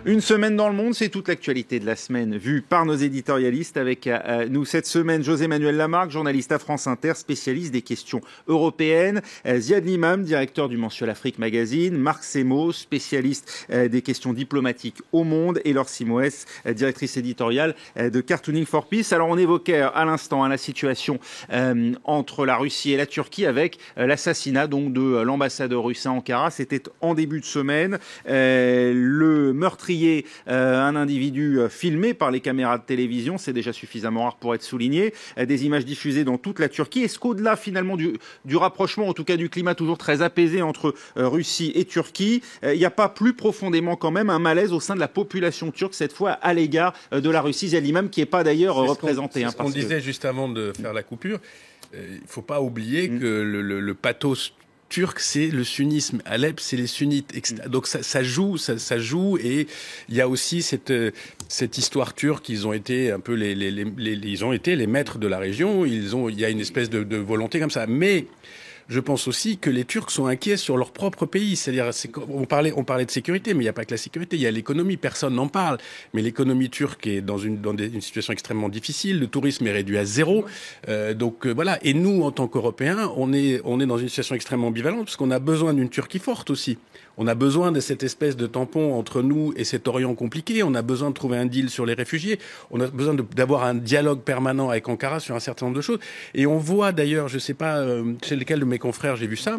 Une semaine dans le monde, c'est toute l'actualité de la semaine vue par nos éditorialistes. Avec nous cette semaine, José-Manuel Lamarque, journaliste à France Inter, spécialiste des questions européennes. Ziad Limam, directeur du mensuel Afrique Magazine. Marc Semo, spécialiste des questions diplomatiques au monde. Et Laure Simoes, directrice éditoriale de Cartooning for Peace. Alors on évoquait à l'instant la situation entre la Russie et la Turquie avec l'assassinat donc de l'ambassadeur russe à Ankara. C'était en début de semaine. Le meurtrier, un individu filmé par les caméras de télévision, c'est déjà suffisamment rare pour être souligné. Des images diffusées dans toute la Turquie. Est-ce qu'au-delà finalement du rapprochement, en tout cas du climat toujours très apaisé entre Russie et Turquie, il n'y a pas plus profondément quand même un malaise au sein de la population turque, cette fois à l'égard de la Russie, Ziad Limam, qui n'est pas d'ailleurs représenté. C'est ce qu'on disait juste avant de faire la coupure. Il ne faut pas oublier que le pathos turc, c'est le sunnisme. Alep, c'est les sunnites. Donc ça joue, et il y a aussi cette histoire turque. Ils ont été un peu ils ont été les maîtres de la région. Il y a une espèce de volonté comme ça. Mais je pense aussi que les Turcs sont inquiets sur leur propre pays. C'est-à-dire, on parlait de sécurité, mais il n'y a pas que la sécurité. Il y a l'économie. Personne n'en parle. Mais l'économie turque est dans une situation extrêmement difficile. Le tourisme est réduit à zéro. Donc voilà. Et nous, en tant qu'Européens, on est dans une situation extrêmement ambivalente parce qu'on a besoin d'une Turquie forte aussi. On a besoin de cette espèce de tampon entre nous et cet Orient compliqué. On a besoin de trouver un deal sur les réfugiés. On a besoin d'avoir un dialogue permanent avec Ankara sur un certain nombre de choses. Et on voit d'ailleurs, je ne sais pas chez lequel de mes confrères j'ai vu ça,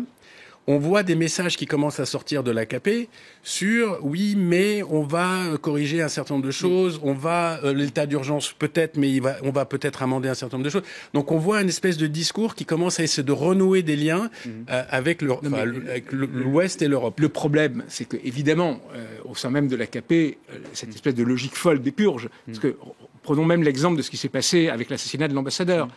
on voit des messages qui commencent à sortir de l'AKP sur oui, mais on va corriger un certain nombre de choses, on va l'état d'urgence peut-être, mais on va peut-être amender un certain nombre de choses. Donc on voit une espèce de discours qui commence à essayer de renouer des liens avec l'Ouest et l'Europe. Le problème, c'est que évidemment, au sein même de l'AKP, cette espèce de logique folle des purges. Parce que prenons même l'exemple de ce qui s'est passé avec l'assassinat de l'ambassadeur.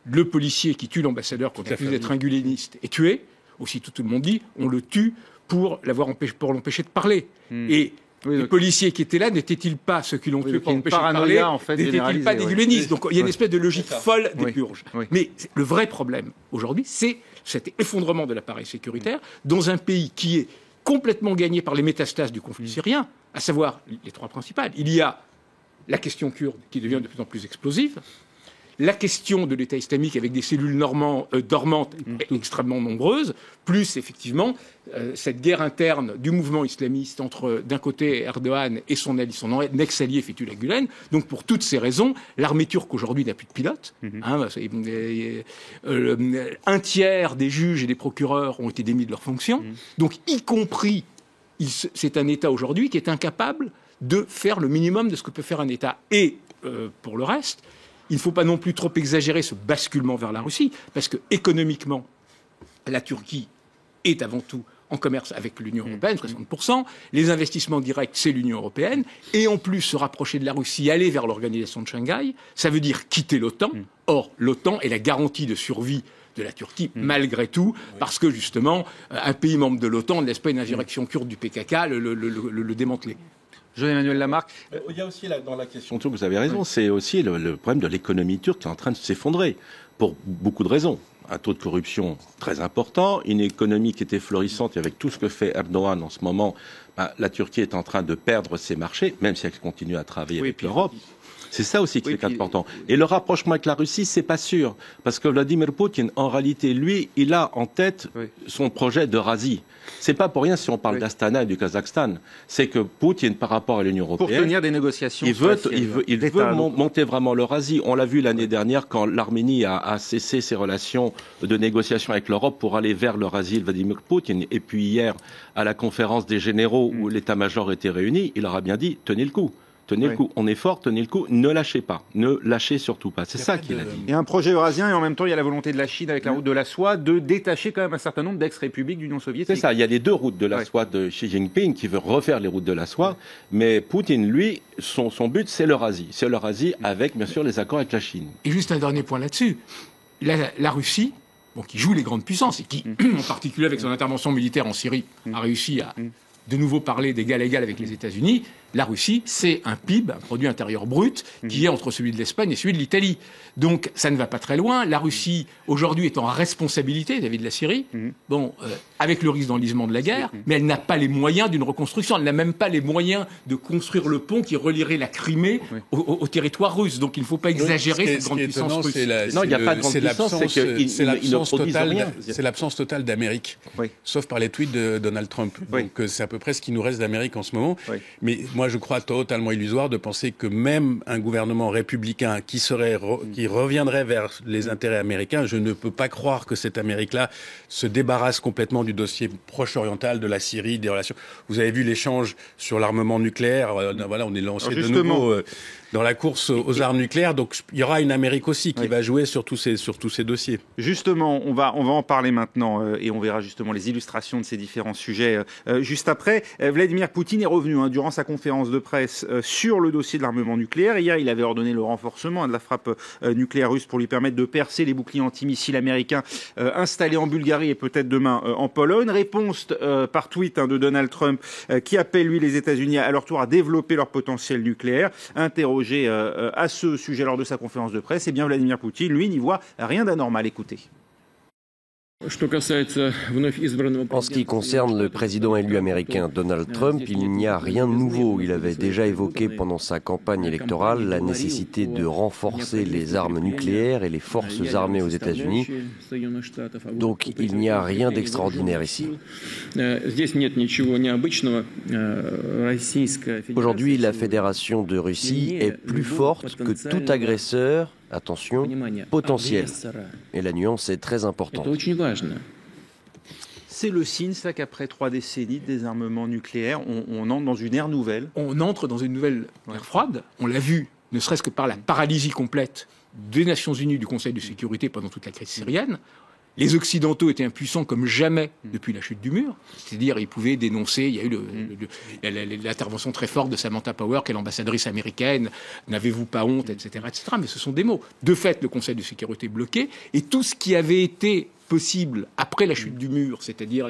Le policier qui tue l'ambassadeur quand il accuse d'être un guleniste est tué. Aussitôt, tout le monde dit, on le tue pour l'empêcher de parler. Et les policiers qui étaient là, n'étaient-ils pas ceux qui l'ont tué pour l'empêcher de parler, en fait, n'étaient-ils pas des gulenistes? Donc il y a une espèce de logique folle des purges. Mais le vrai problème aujourd'hui, c'est cet effondrement de l'appareil sécuritaire dans un pays qui est complètement gagné par les métastases du conflit syrien, à savoir les trois principales. Il y a la question kurde qui devient de plus en plus explosive, la question de l'État islamique avec des cellules dormantes extrêmement nombreuses, plus effectivement cette guerre interne du mouvement islamiste entre d'un côté Erdogan et son ex-allié Fethullah Gülen. Donc pour toutes ces raisons, l'armée turque aujourd'hui n'a plus de pilotes. Un tiers des juges et des procureurs ont été démis de leurs fonctions. Donc y compris, c'est un État aujourd'hui qui est incapable de faire le minimum de ce que peut faire un État. Et pour le reste, il ne faut pas non plus trop exagérer ce basculement vers la Russie, parce que économiquement, la Turquie est avant tout en commerce avec l'Union européenne, 60%. Les investissements directs, c'est l'Union européenne. Et en plus, se rapprocher de la Russie, aller vers l'organisation de Shanghai, ça veut dire quitter l'OTAN. Or, l'OTAN est la garantie de survie de la Turquie, malgré tout, parce que justement, un pays membre de l'OTAN ne laisse pas une insurrection kurde du PKK le démanteler. José-Manuel Lamarque. Il y a aussi dans la question turque, vous avez raison, c'est aussi le problème de l'économie turque qui est en train de s'effondrer pour beaucoup de raisons. Un taux de corruption très important, une économie qui était florissante et avec tout ce que fait Erdogan en ce moment, la Turquie est en train de perdre ses marchés, même si elle continue à travailler avec l'Europe. C'est ça aussi qui est important. Et le rapprochement avec la Russie, c'est pas sûr. Parce que Vladimir Poutine, en réalité, lui, il a en tête son projet d'Eurasie. C'est pas pour rien si on parle d'Astana et du Kazakhstan. C'est que Poutine, par rapport à l'Union européenne, pour tenir des négociations, il veut monter vraiment l'Eurasie. On l'a vu l'année dernière quand l'Arménie a cessé ses relations de négociation avec l'Europe pour aller vers l'Eurasie, Vladimir Poutine. Et puis hier, à la conférence des généraux où l'état-major était réuni, il leur a bien dit « tenez le coup ». Tenez le coup, on est fort, tenez le coup, ne lâchez pas, ne lâchez surtout pas. C'est ça qu'il a dit. Il y a un projet eurasien et en même temps il y a la volonté de la Chine avec la route de la soie de détacher quand même un certain nombre d'ex-républiques d'Union soviétique. C'est ça, il y a les deux routes de la soie de Xi Jinping qui veut refaire les routes de la soie, mais Poutine, lui, son but c'est l'Eurasie. C'est l'Eurasie avec bien sûr les accords avec la Chine. Et juste un dernier point là-dessus, la Russie, qui joue les grandes puissances et qui, en particulier avec son intervention militaire en Syrie, a réussi à de nouveau parler d'égal à égal avec les États-Unis, la Russie, c'est un PIB, un produit intérieur brut, qui est entre celui de l'Espagne et celui de l'Italie. Donc, ça ne va pas très loin. La Russie, aujourd'hui, est en responsabilité vis-à-vis de la Syrie, avec le risque d'enlisement de la guerre, mais elle n'a pas les moyens d'une reconstruction. Elle n'a même pas les moyens de construire le pont qui relierait la Crimée au territoire russe. Donc, il ne faut pas exagérer cette grande puissance russe. Non, il n'y a pas de grande puissance, c'est qu'ils ne produisent rien. C'est l'absence totale d'Amérique, sauf par les tweets de Donald Trump. Donc, c'est à peu près ce qui nous reste d'Amérique en ce moment. Mais moi, je crois totalement illusoire de penser que même un gouvernement républicain qui reviendrait vers les intérêts américains, je ne peux pas croire que cette Amérique-là se débarrasse complètement du dossier proche-oriental, de la Syrie, des relations. Vous avez vu l'échange sur l'armement nucléaire. Voilà, on est lancé de nouveau dans la course aux armes nucléaires. Donc, il y aura une Amérique aussi qui va jouer sur tous ces dossiers. Justement, on va en parler maintenant et on verra justement les illustrations de ces différents sujets juste après. Vladimir Poutine est revenu durant sa conférence de presse sur le dossier de l'armement nucléaire. Hier, il avait ordonné le renforcement de la frappe nucléaire russe pour lui permettre de percer les boucliers antimissiles américains installés en Bulgarie et peut-être demain en Pologne. Réponse par tweet de Donald Trump qui appelle, lui, les États-Unis à leur tour à développer leur potentiel nucléaire. Interrogé à ce sujet lors de sa conférence de presse, bien Vladimir Poutine, lui, n'y voit rien d'anormal. Écoutez. En ce qui concerne le président élu américain Donald Trump, il n'y a rien de nouveau. Il avait déjà évoqué pendant sa campagne électorale la nécessité de renforcer les armes nucléaires et les forces armées aux États-Unis. Donc il n'y a rien d'extraordinaire ici. Aujourd'hui, la Fédération de Russie est plus forte que tout agresseur, attention, potentiel. Et la nuance est très importante. C'est le signe, ça, qu'après 3 décennies de désarmement nucléaire, on entre dans une ère nouvelle. On entre dans une nouvelle guerre froide. On l'a vu, ne serait-ce que par la paralysie complète des Nations Unies, du Conseil de sécurité pendant toute la crise syrienne. Les Occidentaux étaient impuissants comme jamais depuis la chute du mur. C'est-à-dire, ils pouvaient dénoncer. Il y a eu l'intervention très forte de Samantha Power, qui est l'ambassadrice américaine. N'avez-vous pas honte, etc., etc. Mais ce sont des mots. De fait, le Conseil de sécurité est bloqué. Et tout ce qui avait été possible après la chute du mur, c'est-à-dire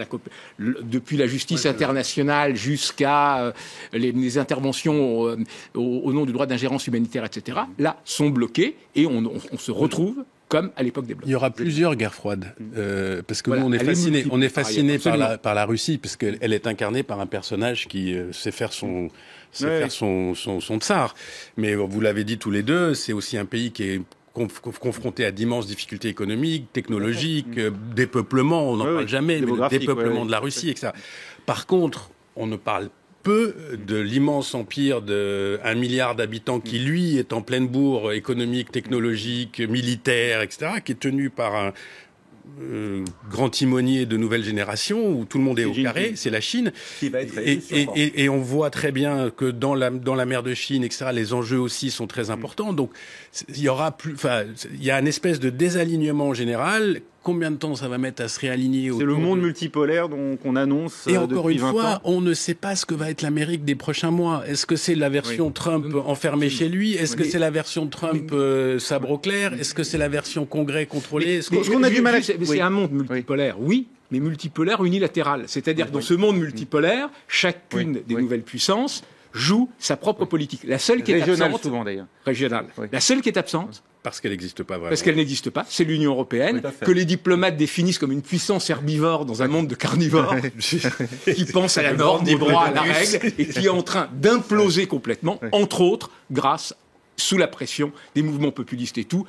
depuis la justice internationale jusqu'à les interventions au nom du droit d'ingérence humanitaire, etc., là, sont bloqués. Et on se retrouve comme à l'époque des blocs. Il y aura plusieurs guerres froides, parce que voilà, nous, on est fasciné par la Russie, parce qu'elle est incarnée par un personnage qui sait faire son tsar. Mais vous l'avez dit tous les deux, c'est aussi un pays qui est confronté à d'immenses difficultés économiques, technologiques, dépeuplement, on n'en parle jamais, mais le dépeuplement de la Russie, etc. Par contre, on ne parle peu de l'immense empire de 1 milliard d'habitants qui, lui, est en pleine bourre économique, technologique, militaire, etc., qui est tenu par un grand timonier de nouvelle génération où tout le monde est au carré, c'est la Chine. Et on voit très bien que dans la mer de Chine, etc., les enjeux aussi sont très importants. Donc, il y a une espèce de désalignement général. Combien de temps ça va mettre à se réaligner? C'est le monde multipolaire qu'on annonce depuis 20 ans. Et encore une fois, on ne sait pas ce que va être l'Amérique des prochains mois. Est-ce que c'est la version Trump enfermée chez lui? Est-ce que c'est la version Trump sabre au clair? Est-ce que c'est la version Congrès contrôlé? Ce qu'on a du mal à... C'est un monde multipolaire, oui, mais multipolaire unilatéral. C'est-à-dire que dans ce monde multipolaire, chacune des nouvelles puissances joue sa propre politique. La seule qui est absente, souvent d'ailleurs. Régionale. La seule qui est absente, parce qu'elle n'existe pas vraiment. Parce qu'elle n'existe pas, c'est l'Union européenne, que les diplomates définissent comme une puissance herbivore dans un monde de carnivores, qui pense à la norme, au droit, à la règle, et qui est en train d'imploser complètement, entre autres, grâce, sous la pression des mouvements populistes et tout,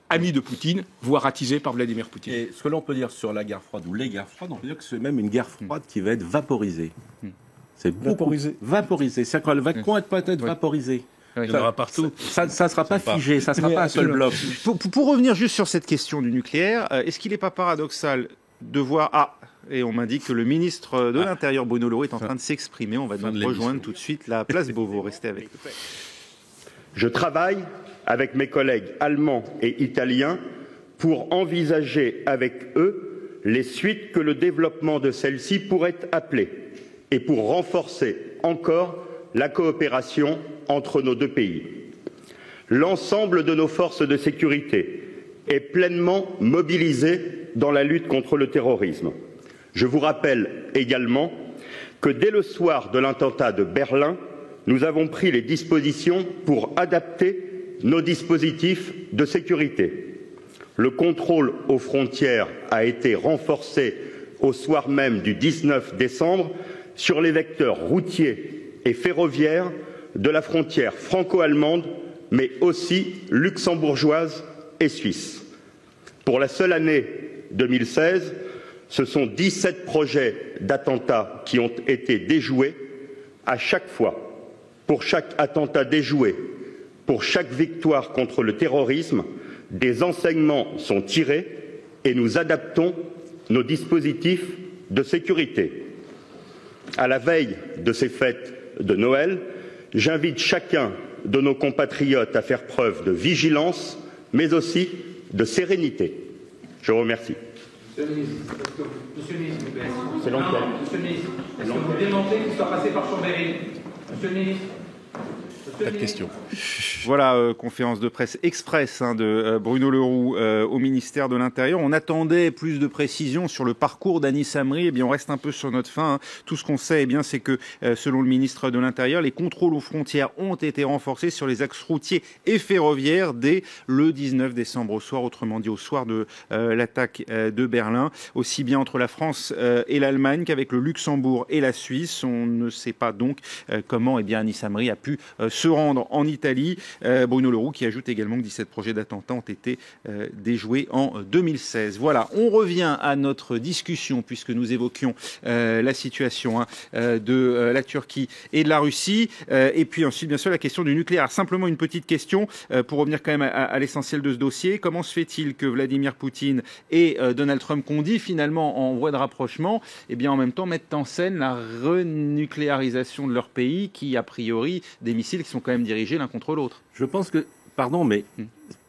amis de Poutine, voire attisés par Vladimir Poutine. Et ce que l'on peut dire sur la guerre froide ou les guerres froides, on peut dire que c'est même une guerre froide qui va être vaporisée. C'est vaporisé. C'est-à-dire qu'elle va peut-être vaporisée. Il y en aura partout. Ça ne sera pas figé, ça ne sera pas un seul bloc. Pour revenir juste sur cette question du nucléaire, est-ce qu'il n'est pas paradoxal de voir... et on m'indique que le ministre de l'Intérieur, Bruno Le Maire, est en train de s'exprimer. On va donc rejoindre tout de suite la place Beauvau. Restez avec nous. Je travaille avec mes collègues allemands et italiens pour envisager avec eux les suites que le développement de celle-ci pourrait appeler et pour renforcer encore la coopération entre nos deux pays. L'ensemble de nos forces de sécurité est pleinement mobilisé dans la lutte contre le terrorisme. Je vous rappelle également que dès le soir de l'attentat de Berlin, nous avons pris les dispositions pour adapter nos dispositifs de sécurité. Le contrôle aux frontières a été renforcé au soir même du 19 décembre sur les vecteurs routiers et ferroviaires de la frontière franco-allemande, mais aussi luxembourgeoise et suisse. Pour la seule année 2016, ce sont 17 projets d'attentats qui ont été déjoués. À chaque fois, pour chaque attentat déjoué, pour chaque victoire contre le terrorisme, des enseignements sont tirés et nous adaptons nos dispositifs de sécurité. À la veille de ces fêtes de Noël, j'invite chacun de nos compatriotes à faire preuve de vigilance, mais aussi de sérénité. Je vous remercie. Monsieur le ministre, s'il vous plaît. C'est long. Monsieur le ministre, est-ce que vous démentez qu'il soit passé par Chambéry? Monsieur le ministre. Pas de question. Voilà, conférence de presse express de Bruno Le Roux au ministère de l'Intérieur. On attendait plus de précisions sur le parcours d'Anis Amri. Eh bien, on reste un peu sur notre faim. Tout ce qu'on sait, eh bien, c'est que selon le ministre de l'Intérieur, les contrôles aux frontières ont été renforcés sur les axes routiers et ferroviaires dès le 19 décembre au soir, autrement dit au soir de l'attaque de Berlin, aussi bien entre la France et l'Allemagne qu'avec le Luxembourg et la Suisse. On ne sait pas donc comment Anis Amri a pu se rendre en Italie. Bruno Le Roux qui ajoute également que 17 projets d'attentats ont été déjoués en 2016. Voilà, on revient à notre discussion puisque nous évoquions la situation de la Turquie et de la Russie. Et puis ensuite, bien sûr, la question du nucléaire. Simplement une petite question pour revenir quand même à l'essentiel de ce dossier. Comment se fait-il que Vladimir Poutine et Donald Trump, qu'on dit finalement en voie de rapprochement, eh bien en même temps mettent en scène la renucléarisation de leur pays qui, a priori, des missiles qui sont quand même dirigés l'un contre l'autre? Je pense que, pardon, mais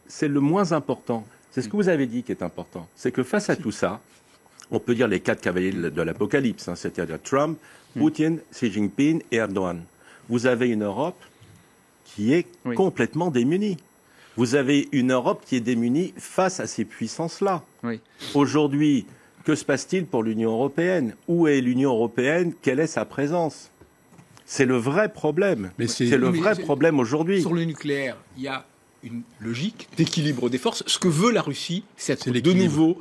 c'est le moins important. C'est ce que vous avez dit qui est important. C'est que face à tout ça, on peut dire les 4 cavaliers de l'apocalypse, c'est-à-dire Trump, Poutine, Xi Jinping et Erdogan. Vous avez une Europe qui est complètement démunie. Vous avez une Europe qui est démunie face à ces puissances-là. Oui. Aujourd'hui, que se passe-t-il pour l'Union européenne? Où est l'Union européenne? Quelle est sa présence? C'est le vrai problème. C'est le vrai problème aujourd'hui. Sur le nucléaire, il y a une logique d'équilibre des forces. Ce que veut la Russie, c'est être de nouveau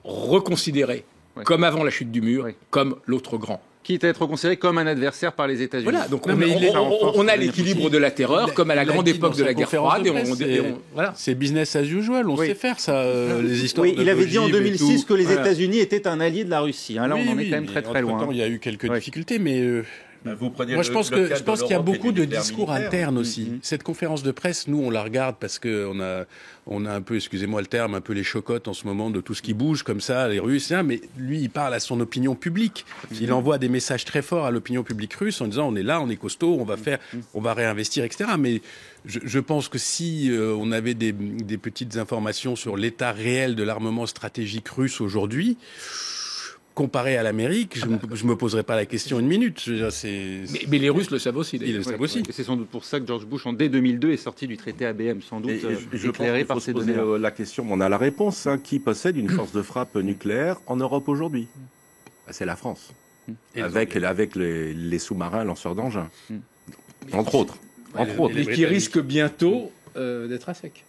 reconsidéré, comme avant la chute du mur, comme l'autre grand. Quitte à être considéré comme un adversaire par les États-Unis. Voilà, donc on a l'équilibre de la terreur, comme à la grande époque de la guerre froide. Voilà. C'est business as usual, on sait faire ça, les histoires. Oui, il avait dit en 2006 que les États-Unis étaient un allié de la Russie. Là, on en est quand même très loin. Il y a eu quelques difficultés, mais... Moi, je pense qu'il y a beaucoup de discours internes aussi. Cette conférence de presse, nous, on la regarde parce que on a un peu, excusez-moi le terme, un peu les chocottes en ce moment de tout ce qui bouge comme ça, les Russes. Mais lui, il parle à son opinion publique. Il envoie des messages très forts à l'opinion publique russe en disant on est là, on est costaud, on va réinvestir, etc. Mais je pense que si on avait des petites informations sur l'état réel de l'armement stratégique russe aujourd'hui, comparé à l'Amérique, je ne me poserai pas la question une minute. Je veux dire, mais les Russes le savent aussi. Ils le savent aussi. Et c'est sans doute pour ça que George Bush, dès 2002, est sorti du traité ABM, sans doute éclairé par ces données. La question, on a la réponse. Qui possède une force de frappe nucléaire en Europe aujourd'hui? C'est la France, avec les sous-marins lanceurs d'engins, entre autres. Et qui risque bientôt d'être à sec.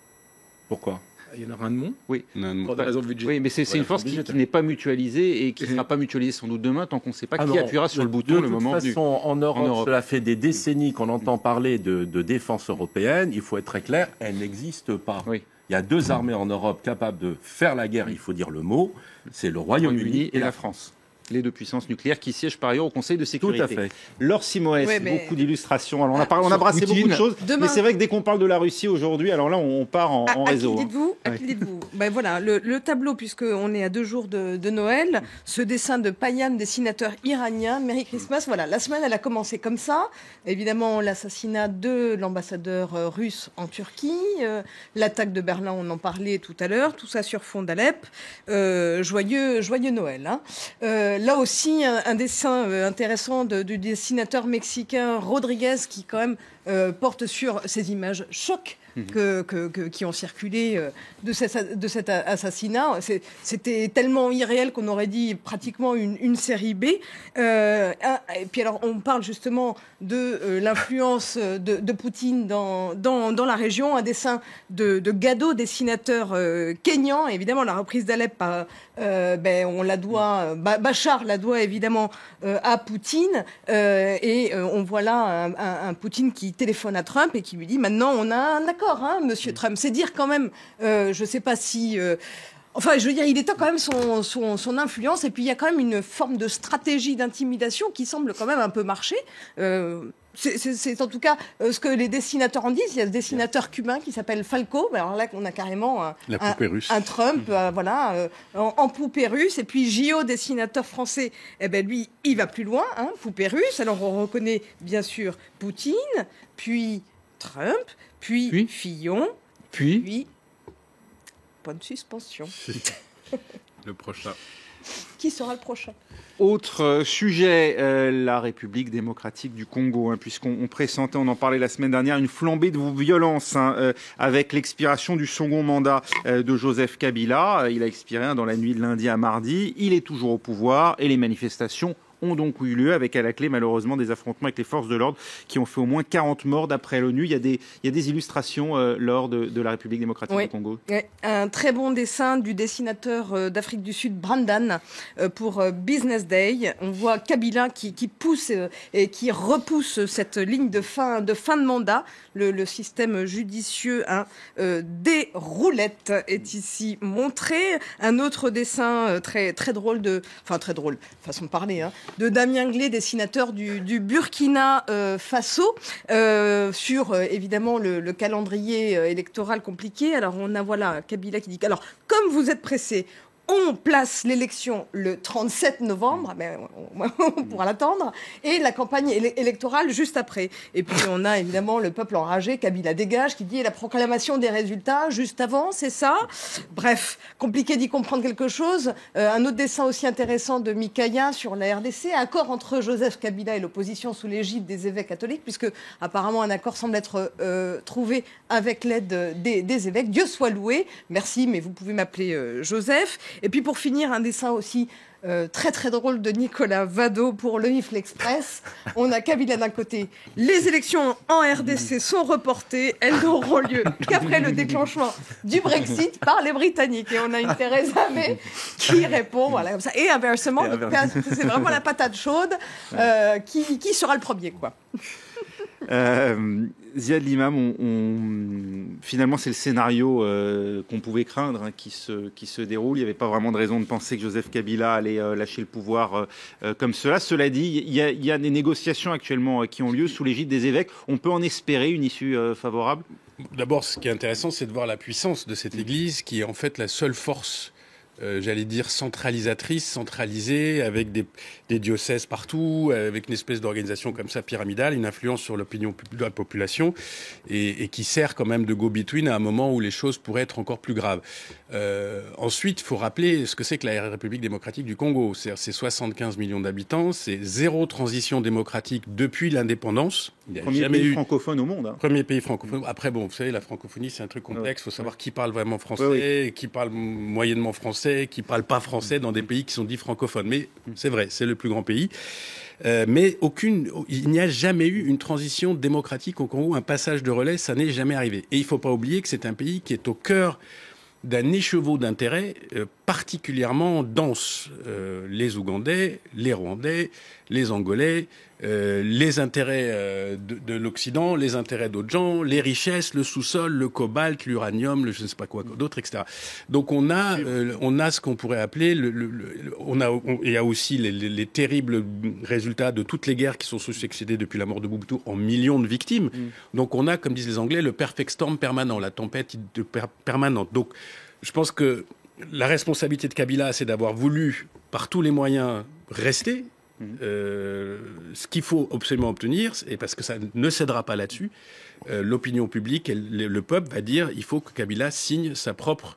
Pourquoi? Il y en aura un de moins. Oui. Pour des raisons de budget. Oui, mais c'est une force qui n'est pas mutualisée et qui ne sera pas mutualisée sans doute demain tant qu'on ne sait pas qui appuiera sur le bouton le moment venu. De toute façon, en Europe, cela fait des décennies qu'on entend parler de défense européenne. Il faut être très clair, elle n'existe pas. Oui. Il y a 2 armées en Europe capables de faire la guerre, il faut dire le mot, c'est le Royaume-Uni et la France. Les 2 puissances nucléaires qui siègent par ailleurs au Conseil de sécurité. Tout à fait. Laure Simoes, beaucoup d'illustrations. Alors on a brassé beaucoup de choses, mais c'est vrai que dès qu'on parle de la Russie aujourd'hui, alors là on part en réseau. À qui dites-vous voilà, le tableau, puisqu'on est à 2 jours de Noël, ce dessin de Payan, dessinateur iranien, Merry Christmas, voilà, la semaine elle a commencé comme ça. Évidemment l'assassinat de l'ambassadeur russe en Turquie, l'attaque de Berlin, on en parlait tout à l'heure, tout ça sur fond d'Alep. Joyeux Noël. Là aussi, un dessin intéressant du dessinateur mexicain Rodriguez qui quand même porte sur ces images choc qui ont circulé de cet assassinat. C'était tellement irréel qu'on aurait dit pratiquement une série B. Et puis alors, on parle justement de l'influence de Poutine dans la région. Un dessin de Gado, dessinateur kényan. Évidemment, la reprise d'Alep, on la doit, Bachar la doit évidemment à Poutine. Et on voit là un Poutine qui téléphone à Trump et qui lui dit maintenant on a un accord, monsieur Trump. C'est dire quand même, je ne sais pas si. Enfin, je veux dire, il étend quand même son influence, et puis il y a quand même une forme de stratégie d'intimidation qui semble quand même un peu marcher. C'est en tout cas ce que les dessinateurs en disent. Il y a ce dessinateur cubain qui s'appelle Falco. Alors là, on a carrément un Trump, en poupée russe. Et puis Gillot, dessinateur français, lui, il va plus loin, poupée russe. Alors on reconnaît bien sûr Poutine, puis Trump, puis Fillon, puis point de suspension. Le prochain. Qui sera le prochain ? Autre sujet, la République démocratique du Congo, puisqu'on pressentait, on en parlait la semaine dernière, une flambée de violence avec l'expiration du second mandat de Joseph Kabila. Il a expiré dans la nuit de lundi à mardi. Il est toujours au pouvoir et les manifestations ont donc eu lieu, avec à la clé malheureusement des affrontements avec les forces de l'ordre qui ont fait au moins 40 morts d'après l'ONU. Il y a des illustrations lors de la République démocratique du Congo. Un très bon dessin du dessinateur d'Afrique du Sud, Brandan, pour Business Day. On voit Kabila qui pousse et qui repousse cette ligne de fin de mandat. Le système judicieux des roulettes est ici montré. Un autre dessin très drôle très drôle, façon de parler, de Damien Glé, dessinateur du Burkina Faso, sur évidemment le calendrier électoral compliqué. Alors on a Kabila qui dit alors comme vous êtes pressé, on place l'élection le 37 novembre, on pourra l'attendre, et la campagne électorale juste après. Et puis on a évidemment le peuple enragé, Kabila dégage, qui dit la proclamation des résultats juste avant, c'est ça. Bref, compliqué d'y comprendre quelque chose. Un autre dessin aussi intéressant de Mikaya sur la RDC, accord entre Joseph Kabila et l'opposition sous l'égide des évêques catholiques, puisque apparemment un accord semble être trouvé avec l'aide des évêques. Dieu soit loué. Merci, mais vous pouvez m'appeler Joseph. Et puis pour finir, un dessin aussi très drôle de Nicolas Vado pour le Ifl Express. On a Kabila d'un côté. Les élections en RDC sont reportées. Elles n'auront lieu qu'après le déclenchement du Brexit par les Britanniques. Et on a une Theresa May qui répond, comme ça. Et inversement, c'est vraiment la patate chaude qui sera le premier, quoi. Ziad Limam, finalement c'est le scénario qu'on pouvait craindre qui se déroule. Il n'y avait pas vraiment de raison de penser que Joseph Kabila allait lâcher le pouvoir comme cela. Cela dit, il y a des négociations actuellement qui ont lieu sous l'égide des évêques. On peut en espérer une issue favorable ? D'abord, ce qui est intéressant, c'est de voir la puissance de cette Église qui est en fait la seule force j'allais dire centralisatrice, centralisée, avec des diocèses partout, avec une espèce d'organisation comme ça pyramidale, une influence sur l'opinion de la population, et qui sert quand même de go-between à un moment où les choses pourraient être encore plus graves. Ensuite, il faut rappeler ce que c'est que la République démocratique du Congo. C'est 75 millions d'habitants, c'est zéro transition démocratique depuis l'indépendance. Premier pays francophone au monde. Premier pays francophone. Après, bon, vous savez, la francophonie, c'est un truc complexe. Il faut savoir qui parle vraiment français, qui parle moyennement français, qui parle pas français dans des pays qui sont dits francophones. Mais c'est vrai, c'est le plus grand pays. Mais il n'y a jamais eu une transition démocratique au Congo, un passage de relais, ça n'est jamais arrivé. Et il ne faut pas oublier que c'est un pays qui est au cœur d'un écheveau d'intérêts particulièrement dense. Les Ougandais, les Rwandais, les Angolais, les intérêts de l'Occident, les intérêts d'autres gens, les richesses, le sous-sol, le cobalt, l'uranium, je ne sais pas quoi d'autre, etc. Donc on a ce qu'on pourrait appeler il y a aussi les terribles résultats de toutes les guerres qui sont succédées depuis la mort de Mobutu en millions de victimes. Donc on a, comme disent les Anglais, le perfect storm permanent, la tempête permanente. Donc je pense que la responsabilité de Kabila, c'est d'avoir voulu, par tous les moyens, rester. ce qu'il faut absolument obtenir, et parce que ça ne cédera pas là-dessus, l'opinion publique, le peuple va dire il faut que Kabila signe sa propre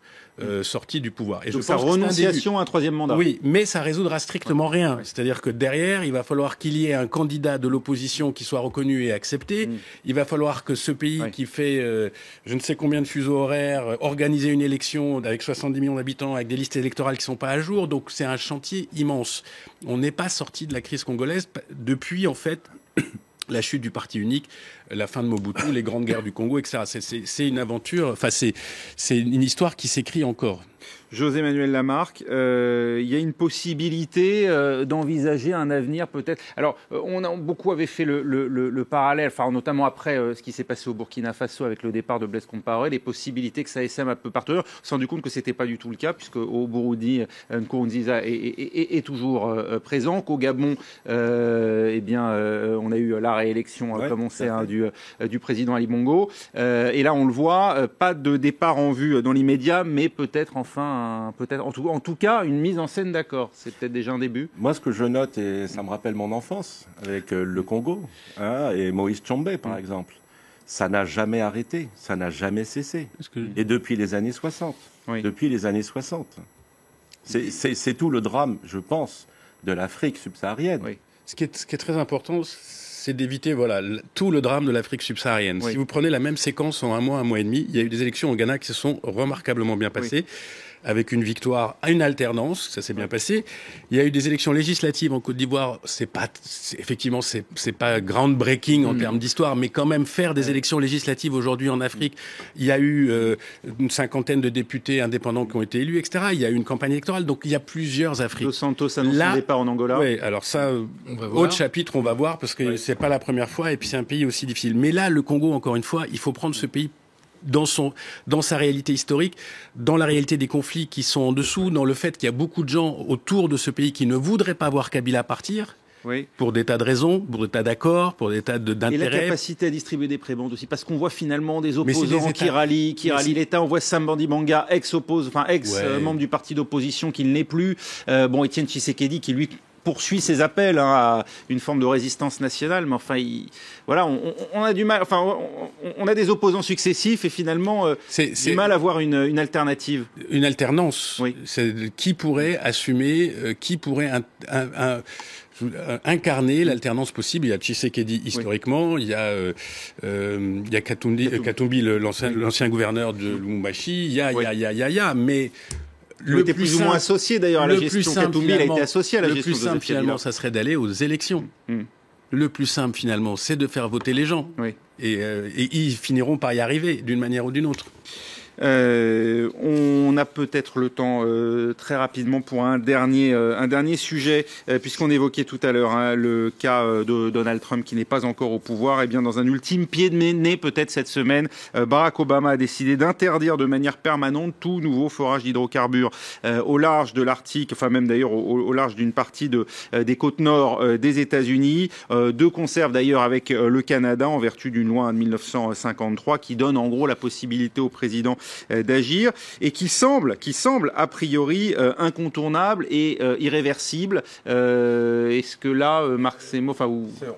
sortie du pouvoir. Et donc je sa pense que renonciation à un troisième mandat. Oui, mais ça résoudra strictement rien. C'est-à-dire que derrière, il va falloir qu'il y ait un candidat de l'opposition qui soit reconnu et accepté. Il va falloir que ce pays qui fait je ne sais combien de fuseaux horaires, organiser une élection avec 70 millions d'habitants, avec des listes électorales qui sont pas à jour. Donc c'est un chantier immense. On n'est pas sorti de la crise congolaise depuis, en fait, la chute du parti unique, la fin de Mobutu, les grandes guerres du Congo, etc. C'est une aventure, enfin c'est une histoire qui s'écrit encore. José-Manuel Lamarque, il y a une possibilité d'envisager un avenir peut-être. Alors, beaucoup avaient fait le parallèle, enfin, notamment après ce qui s'est passé au Burkina Faso avec le départ de Blaise Compaoré, les possibilités que ça SM un peu partout. On s'est rendu compte que c'était pas du tout le cas, puisque au Burundi, Nkurunziza est toujours présent, qu'au Gabon, on a eu la réélection, comme on sait, du président Ali Bongo. Et là, on le voit, pas de départ en vue dans l'immédiat, mais peut-être en tout cas, une mise en scène d'accord. C'est peut-être déjà un début. Moi, ce que je note, et ça me rappelle mon enfance, avec le Congo, et Moïse Tshombe, par exemple, ça n'a jamais arrêté, ça n'a jamais cessé. Et depuis les années 60. Oui. Depuis les années 60. C'est tout le drame, je pense, de l'Afrique subsaharienne. Oui. Ce qui est très important, c'est d'éviter tout le drame de l'Afrique subsaharienne. Oui. Si vous prenez la même séquence en un mois et demi, il y a eu des élections au Ghana qui se sont remarquablement bien passées, avec une victoire à une alternance, ça s'est bien passé. Il y a eu des élections législatives en Côte d'Ivoire, c'est pas groundbreaking en termes d'histoire, mais quand même faire des élections législatives aujourd'hui en Afrique, il y a eu une cinquantaine de députés indépendants qui ont été élus, etc. Il y a eu une campagne électorale, donc il y a plusieurs Afriques. Dos Santos annonce son départ en Angola. Oui, alors ça, autre chapitre, on va voir, parce que c'est pas la première fois, et puis c'est un pays aussi difficile. Mais là, le Congo, encore une fois, il faut prendre ce pays dans sa réalité historique, dans la réalité des conflits qui sont en dessous, dans le fait qu'il y a beaucoup de gens autour de ce pays qui ne voudraient pas voir Kabila partir, pour des tas de raisons, pour des tas d'accords, pour des tas d'intérêts. Et la capacité à distribuer des prébendes aussi, parce qu'on voit finalement des opposants qui rallient l'État. On voit Sam Bandibanga, ex-membre du parti d'opposition qui ne l'est plus. Étienne Tshisekedi qui lui poursuit ses appels à une forme de résistance nationale, mais enfin, on a du mal. Enfin, on a des opposants successifs et finalement, du mal à voir une alternative. Une alternance. Oui. Qui pourrait assumer, qui pourrait incarner l'alternance possible. Il y a Tshisekedi historiquement, il y a Katumbi, l'ancien gouverneur de Lubumbashi, il y a, mais le était plus ou moins associé d'ailleurs à la gestion. Katumbi, il a été associé à la gestion. Le plus simple finalement, ça serait d'aller aux élections. Le plus simple finalement, c'est de faire voter les gens. Et ils finiront par y arriver d'une manière ou d'une autre. On a peut-être le temps très rapidement pour un dernier sujet, puisqu'on évoquait tout à l'heure le cas de Donald Trump qui n'est pas encore au pouvoir. Et bien dans un ultime pied de nez peut-être cette semaine, Barack Obama a décidé d'interdire de manière permanente tout nouveau forage d'hydrocarbures au large de l'Arctique, enfin même d'ailleurs au large d'une partie des côtes nord des États-Unis, de conserve d'ailleurs avec le Canada en vertu d'une loi de 1953 qui donne en gros la possibilité au président d'agir et qui semble a priori incontournable et irréversible. Est-ce que là, Marc Semo,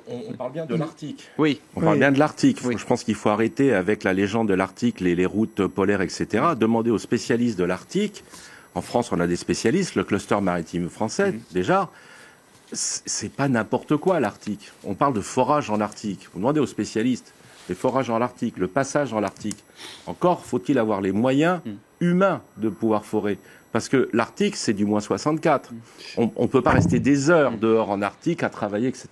on parle bien de l'Arctique. Oui. On parle bien de l'Arctique. Je pense qu'il faut arrêter avec la légende de l'Arctique, les routes polaires, etc. Demander aux spécialistes de l'Arctique. En France, on a des spécialistes, le cluster maritime français, déjà. C'est pas n'importe quoi l'Arctique. On parle de forage en Arctique. Vous demandez aux spécialistes. Les forages en Arctique, le passage en Arctique. Encore faut-il avoir les moyens humains de pouvoir forer. Parce que l'Arctique, c'est du moins 64. On ne peut pas rester des heures dehors en Arctique à travailler, etc.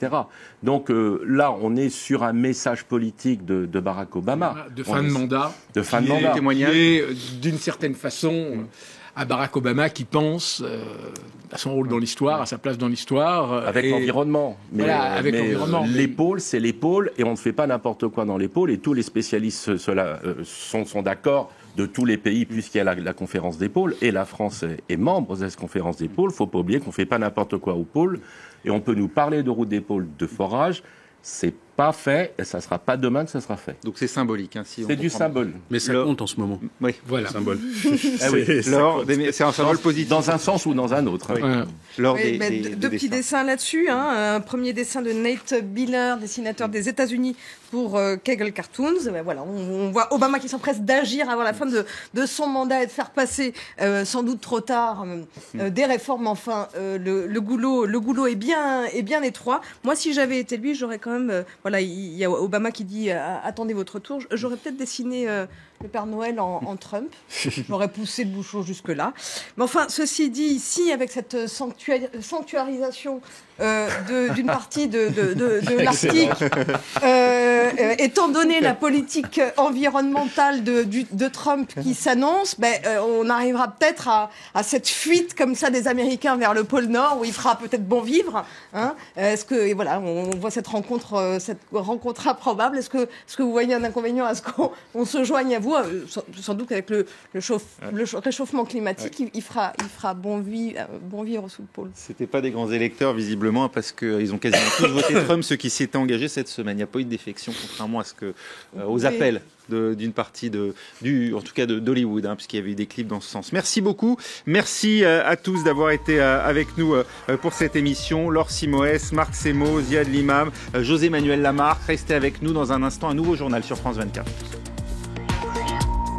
Donc là, on est sur un message politique de Barack Obama. De fin de mandat. De fin de mandat. Et d'une certaine façon, à Barack Obama qui pense à son rôle dans l'histoire, à sa place dans l'histoire. Avec l'environnement. Avec l'environnement. Les pôles, c'est les pôles, et on ne fait pas n'importe quoi dans les pôles, et tous les spécialistes sont d'accord de tous les pays, puisqu'il y a la conférence des pôles, et la France est membre de cette conférence des pôles. Il ne faut pas oublier qu'on ne fait pas n'importe quoi aux pôles, et on peut nous parler de route des pôles, de forage, c'est pas fait et ça sera pas demain que ça sera fait. Donc c'est symbolique. Hein, c'est du symbole. Mais ça compte en ce moment. Oui, voilà. Symbole. C'est un symbole positif. Dans un sens ou dans un autre. Oui. Deux petits dessins là-dessus. Hein. Un premier dessin de Nate Biller, dessinateur des États-Unis pour Kegel Cartoons. Voilà, on voit Obama qui s'empresse d'agir avant la fin de son mandat et de faire passer, sans doute trop tard, des réformes. Enfin, le goulot est bien étroit. Moi, si j'avais été lui, j'aurais quand même... voilà, il y a Obama qui dit attendez votre tour. J'aurais peut-être dessiné le Père Noël en Trump. J'aurais poussé le bouchon jusque-là. Mais enfin, ceci dit, ici, avec cette sanctuarisation d'une partie de l'Arctique, étant donné la politique environnementale de Trump qui s'annonce, on arrivera peut-être à cette fuite comme ça des Américains vers le pôle Nord, où il fera peut-être bon vivre. Hein. Est-ce que, et voilà, on voit cette rencontre improbable. Est-ce que vous voyez un inconvénient à ce qu'on se joigne à vous, sans doute avec le réchauffement climatique, il fera bon vivre sous le pôle. C'était pas des grands électeurs visiblement, parce qu'ils ont quasiment tous voté Trump, ceux qui s'y étaient engagés cette semaine. Il n'y a pas eu de défection, contrairement à aux appels d'une partie en tout cas d'Hollywood, hein, puisqu'il y avait eu des clips dans ce sens. Merci beaucoup. Merci à tous d'avoir été avec nous pour cette émission. Laure Simoes, Marc Semo, Ziad Limam, José Manuel Lamarque. Restez avec nous dans un instant, un nouveau journal sur France 24.